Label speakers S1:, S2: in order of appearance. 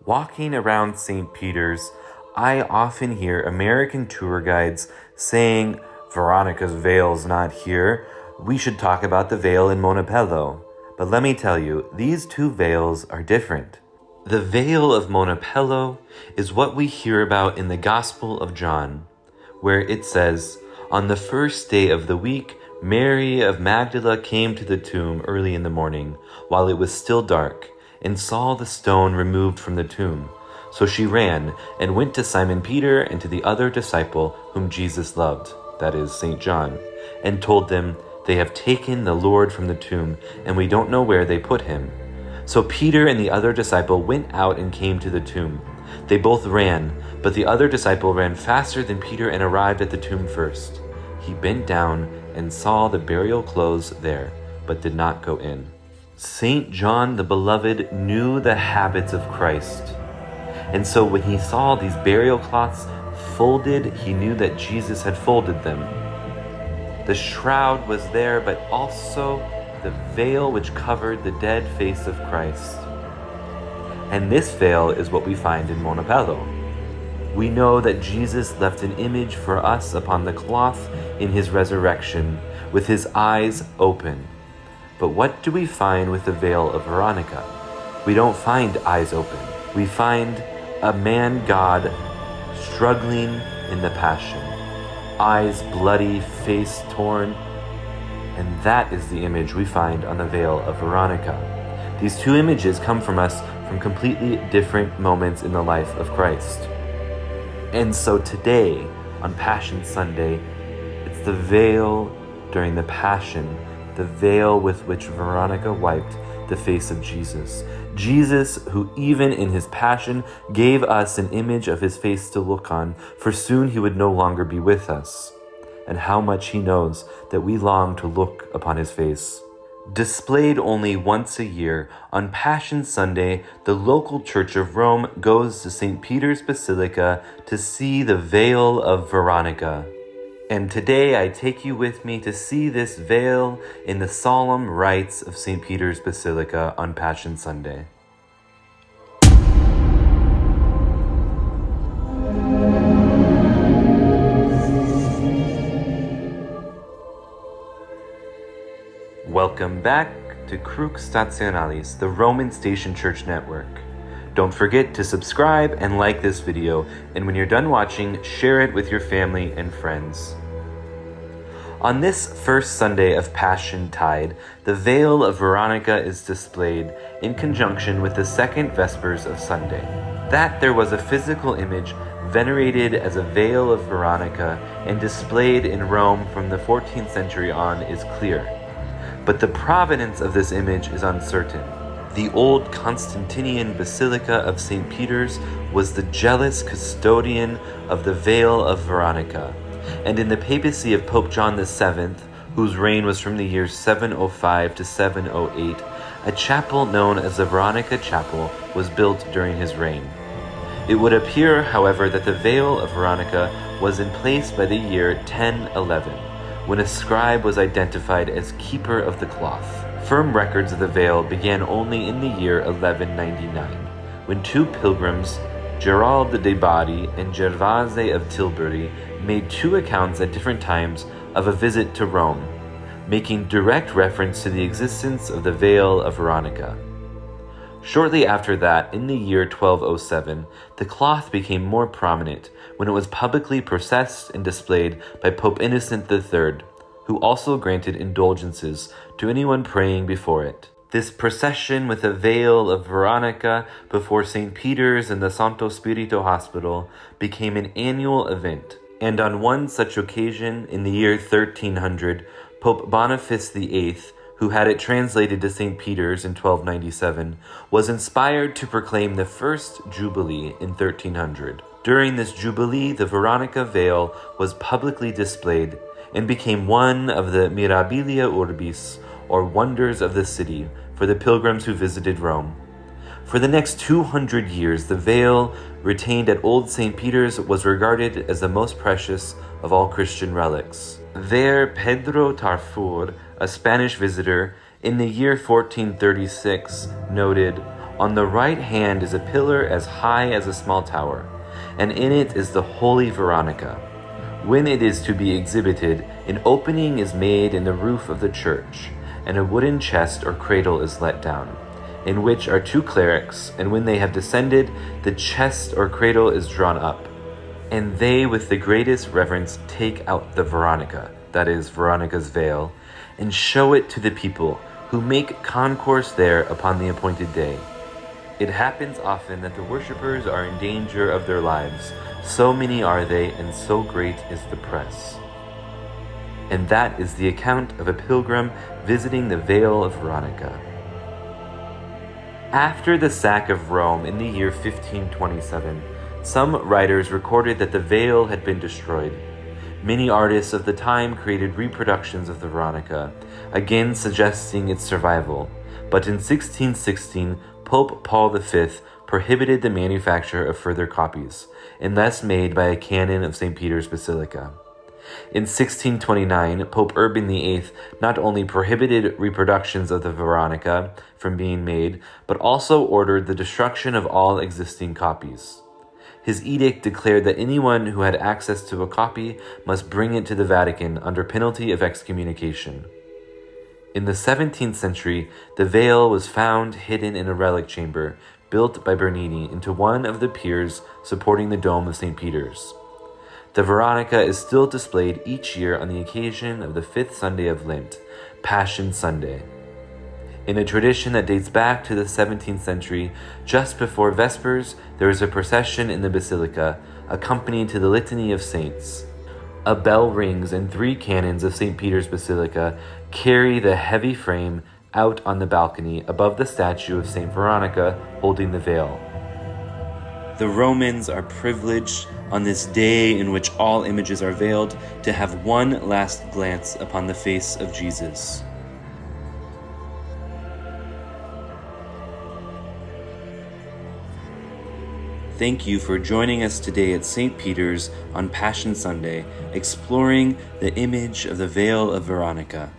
S1: Walking around St. Peter's, I often hear American tour guides saying, "Veronica's veil's not here. We should talk about the veil in Monopello." But let me tell you, these two veils are different. The veil of Monopello is what we hear about in the Gospel of John, where it says, "On the first day of the week, Mary of Magdala came to the tomb early in the morning, while it was still dark, and saw the stone removed from the tomb. So she ran and went to Simon Peter and to the other disciple whom Jesus loved," that is, St. John, "and told them, 'They have taken the Lord from the tomb, and we don't know where they put him.' So Peter and the other disciple went out and came to the tomb. They both ran, but the other disciple ran faster than Peter and arrived at the tomb first. He bent down and saw the burial clothes there, but did not go in." St. John the Beloved knew the habits of Christ. And so when he saw these burial cloths folded, he knew that Jesus had folded them. The shroud was there, but also the veil which covered the dead face of Christ. And this veil is what we find in Monopello. We know that Jesus left an image for us upon the cloth in his resurrection, with his eyes open. But what do we find with the veil of Veronica? We don't find eyes open. We find a man-God struggling in the passion. Eyes bloody, face torn. And that is the image we find on the veil of Veronica. These two images come from us from completely different moments in the life of Christ. And so today, on Passion Sunday, it's the veil during the Passion, the veil with which Veronica wiped the face of Jesus. Jesus, who even in his Passion gave us an image of his face to look on, for soon he would no longer be with us. And how much he knows that we long to look upon his face. Displayed only once a year, on Passion Sunday, the local Church of Rome goes to St. Peter's Basilica to see the veil of Veronica. And today I take you with me to see this veil in the solemn rites of St. Peter's Basilica on Passion Sunday. Welcome back to Crux Stationalis, the Roman Station Church network. Don't forget to subscribe and like this video, and when you're done watching, share it with your family and friends. On this first Sunday of Passion Tide, the veil of Veronica is displayed in conjunction with the second Vespers of Sunday. That there was a physical image venerated as a veil of Veronica and displayed in Rome from the 14th century on is clear. But the provenance of this image is uncertain. The old Constantinian Basilica of St. Peter's was the jealous custodian of the veil of Veronica, and in the papacy of Pope John VII, whose reign was from the years 705 to 708, a chapel known as the Veronica Chapel was built during his reign. It would appear, however, that the veil of Veronica was in place by the year 1011. When a scribe was identified as keeper of the cloth. Firm records of the veil began only in the year 1199, when two pilgrims, Gerald de Bari and Gervase of Tilbury, made two accounts at different times of a visit to Rome, making direct reference to the existence of the veil of Veronica. Shortly after that, in the year 1207, the cloth became more prominent when it was publicly processed and displayed by Pope Innocent III, who also granted indulgences to anyone praying before it. This procession with a veil of Veronica before St. Peter's and the Santo Spirito Hospital became an annual event, and on one such occasion in the year 1300, Pope Boniface VIII, who had it translated to St. Peter's in 1297, was inspired to proclaim the first Jubilee in 1300. During this Jubilee, the Veronica veil was publicly displayed and became one of the Mirabilia Urbis, or wonders of the city, for the pilgrims who visited Rome. For the next 200 years, the veil retained at Old St. Peter's was regarded as the most precious of all Christian relics. There, Pedro Tarfur, a Spanish visitor, in the year 1436, noted, On the right hand is a pillar as high as a small tower, and in it is the Holy Veronica. When it is to be exhibited, an opening is made in the roof of the church, and a wooden chest or cradle is let down, in which are 2 clerics, and when they have descended, the chest or cradle is drawn up, and they with the greatest reverence take out the Veronica, that is, Veronica's veil, and show it to the people, who make concourse there upon the appointed day. It happens often that the worshippers are in danger of their lives, so many are they, and so great is the press. And that is the account of a pilgrim visiting the Vale of Veronica. After the sack of Rome in the year 1527, some writers recorded that the veil had been destroyed. Many artists of the time created reproductions of the Veronica, again suggesting its survival, but in 1616, Pope Paul V prohibited the manufacture of further copies, unless made by a canon of St. Peter's Basilica. In 1629, Pope Urban VIII not only prohibited reproductions of the Veronica from being made, but also ordered the destruction of all existing copies. His edict declared that anyone who had access to a copy must bring it to the Vatican under penalty of excommunication. In the 17th century, the veil was found hidden in a relic chamber built by Bernini into one of the piers supporting the dome of St. Peter's. The Veronica is still displayed each year on the occasion of the 5th Sunday of Lent, Passion Sunday. In a tradition that dates back to the 17th century, just before Vespers, there is a procession in the Basilica, accompanied to the Litany of Saints. A bell rings and 3 canons of St. Peter's Basilica carry the heavy frame out on the balcony above the statue of St. Veronica holding the veil. The Romans are privileged on this day in which all images are veiled to have one last glance upon the face of Jesus. Thank you for joining us today at St. Peter's on Passion Sunday, exploring the image of the Veil of Veronica.